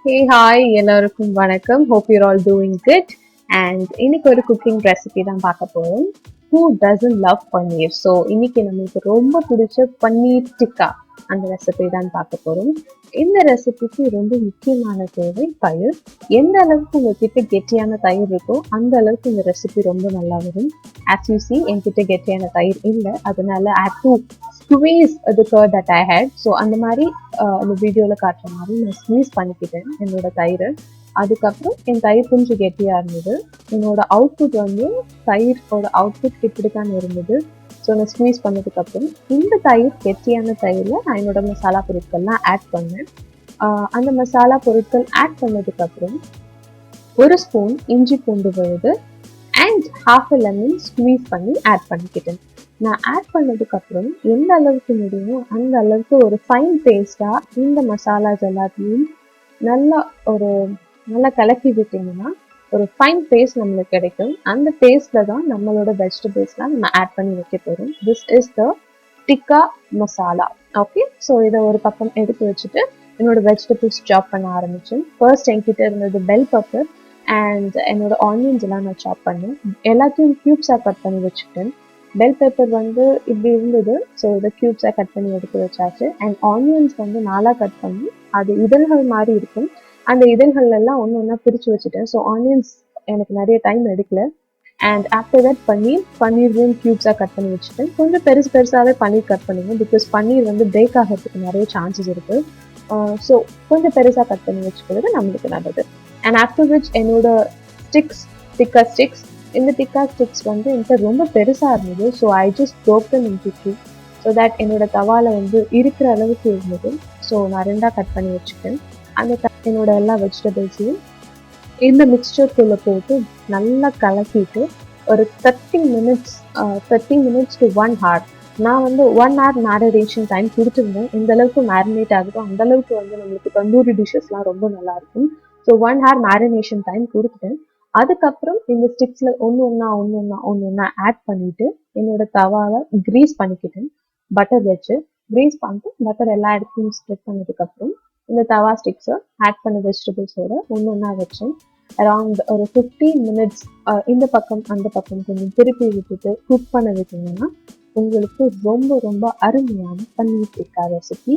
Hey, hi, எல்லாருக்கும் வணக்கம். Hope you're all doing good. And இன்னைக்கு ஒரு குக்கிங் ரெசிபி தான் பார்க்க போறோம். Who doesn't love paneer? So இன்னைக்கு நம்மளுக்கு ரொம்ப பிடிச்ச பன்னீர் டிக்கா அந்த ரெசிபி தான் பார்க்க போறோம். இந்த ரெசிபிக்கு ரொம்ப முக்கியமான தேவை தயிர். எந்த அளவுக்கு உங்ககிட்ட கெட்டியான தயிர் இருக்கோ அந்த அளவுக்கு இந்த ரெசிபி ரொம்ப நல்லா வரும். As you see, என்கிட்ட கெட்டியான தயிர் இல்லை, அதனால I have to squeeze the curd that I had. So அந்த மாதிரி அந்த வீடியோவில் காட்டுற மாதிரி நான் ஸ்க்வீஸ் பண்ணிக்கிட்டேன் என்னோட தயிரை. அதுக்கப்புறம் என் தயிர் கொஞ்சம் கெட்டியாக இருந்தது. என்னோட அவுட்புட் வந்து தயிரோட அவுட்புட் இப்படி தான் இருந்தது. ஸோ நான் ஸ்க்வீஸ் பண்ணதுக்கப்புறம் இந்த தயிர் கெட்டியான தயிரில் நான் என்னோட மசாலா பொருட்கள்லாம் ஆட் பண்ணேன். அந்த மசாலா பொருட்கள் ஆட் பண்ணதுக்கப்புறம் ஒரு ஸ்பூன் இஞ்சி பூண்டு விழுது and half a lemon squeeze பண்ணி ஆட் பண்ணிக்கிட்டேன். நான் ஆட் பண்ணதுக்கப்புறம் எந்த அளவுக்கு முடியுமோ அந்த அளவுக்கு ஒரு ஃபைன் பேஸ்ட்டாக இந்த மசாலாஸ் எல்லாத்தையும் நல்லா நல்லா கலக்கி விட்டிங்கன்னா ஒரு ஃபைன் பேஸ்ட் நம்மளுக்கு கிடைக்கும். அந்த பேஸ்ட்டில் தான் நம்மளோட வெஜிடபிள்ஸ்லாம் நம்ம ஆட் பண்ணி வைக்க போகிறோம். This is the tikka masala. Okay, so இதை ஒரு பக்கம் எடுத்து வச்சுட்டு என்னோட வெஜிடபிள்ஸ் சாப் பண்ண ஆரம்பித்தேன். ஃபர்ஸ்ட் என்கிட்ட இருந்தது பெல் பெப்பர் அண்ட் என்னோட ஆனியன்ஸ் எல்லாம் நான் சாப் பண்ணேன். எல்லாத்தையும் க்யூப்ஸாக கட் பண்ணி வச்சுக்கிட்டேன். பெல் பெப்பர் வந்து இப்படி இருந்தது, ஸோ இதை க்யூப்ஸாக கட் பண்ணி எடுத்து வச்சாச்சு. அண்ட் ஆனியன்ஸ் வந்து நாளாக கட் பண்ணி அது இதழ்கள் மாதிரி இருக்கும், அந்த இதழ்கள் எல்லாம் ஒன்று ஒன்றா பிரித்து வச்சுட்டேன். ஸோ ஆனியன்ஸ் எனக்கு நிறைய டைம் எடுக்கல. அண்ட் ஆஃப்டர் தட் பன்னீரையும் க்யூப்ஸாக கட் பண்ணி வச்சுட்டேன். கொஞ்சம் பெருசாகவே பன்னீர் கட் பண்ணிங்க, பிகாஸ் பன்னீர் வந்து பிரேக் ஆகிறதுக்கு நிறைய சான்சஸ் இருக்குது. ஸோ கொஞ்சம் பெருசாக கட் பண்ணி வச்சுக்கிறது நம்மளுக்கு நல்லது. அண்ட் ஆஃப்டர் விச் என்னோட டிக்கா ஸ்டிக்ஸ், இந்த டிக்கா ஸ்டிக்ஸ் வந்து என்கிட்ட ரொம்ப பெருசாக இருந்தது. So I just broke them into two, so that என்னோட தவாவில் வந்து இருக்கிற அளவுக்கு இருந்தது. ஸோ நான் ரெண்டாக கட் பண்ணி வச்சுட்டேன். அந்த என்னோட எல்லா வெஜிடபிள்ஸையும் இந்த மிக்சருக்குள்ளே போட்டு நல்லா கலக்கிட்டு ஒரு 30 minutes to 1 hour, நான் வந்து 1 hour மேரினேஷன் டைம் கொடுத்துருந்தேன். எந்த அளவுக்கு மேரினேட் ஆகுதோ அந்த அளவுக்கு வந்து நம்மளுக்கு தந்தூரி டிஷ்ஷஸ்லாம் ரொம்ப நல்லாயிருக்கும். ஸோ 1 hour மேரினேஷன் டைம் கொடுத்துட்டேன். அதுக்கப்புறம் இந்த ஸ்டிக்ஸில் ஒன்று ஒன்றா ஆட் பண்ணிவிட்டு என்னோட தவாவை க்ரீஸ் பண்ணிக்கிட்டேன். பட்டர் வச்சு க்ரீஸ் பண்ணிட்டு பட்டர் எல்லா இடத்துலையும் ஸ்ப்ரெட் பண்ணதுக்கப்புறம் இந்த தவா ஸ்டிக்ஸை ஆட் பண்ண வெஜிடபிள்ஸோட ஒன்றா வச்சேன். அரவுண்ட் ஒரு 15 minutes இந்த பக்கம் அந்த பக்கம் கொஞ்சம் திருப்பி விட்டுட்டு குக் பண்ண விட்டீங்கன்னா உங்களுக்கு ரொம்ப ரொம்ப அருமையான பன்னீர் டிக்கா ரெசிபி,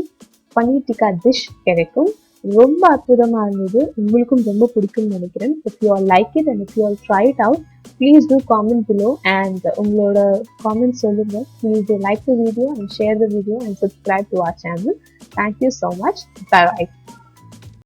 பன்னீர் டிக்கா டிஷ் கிடைக்கும். ரொம்ப அற்புதமாக இருந்தது. உங்களுக்கும் ரொம்ப பிடிக்கும்னு நினைக்கிறேன். If you all like it and if you all try it out, please do comment below and உங்களோட காமெண்ட் சொல்லுங்கள். Please do like the video and share the video and subscribe to our channel. Thank you so much. By.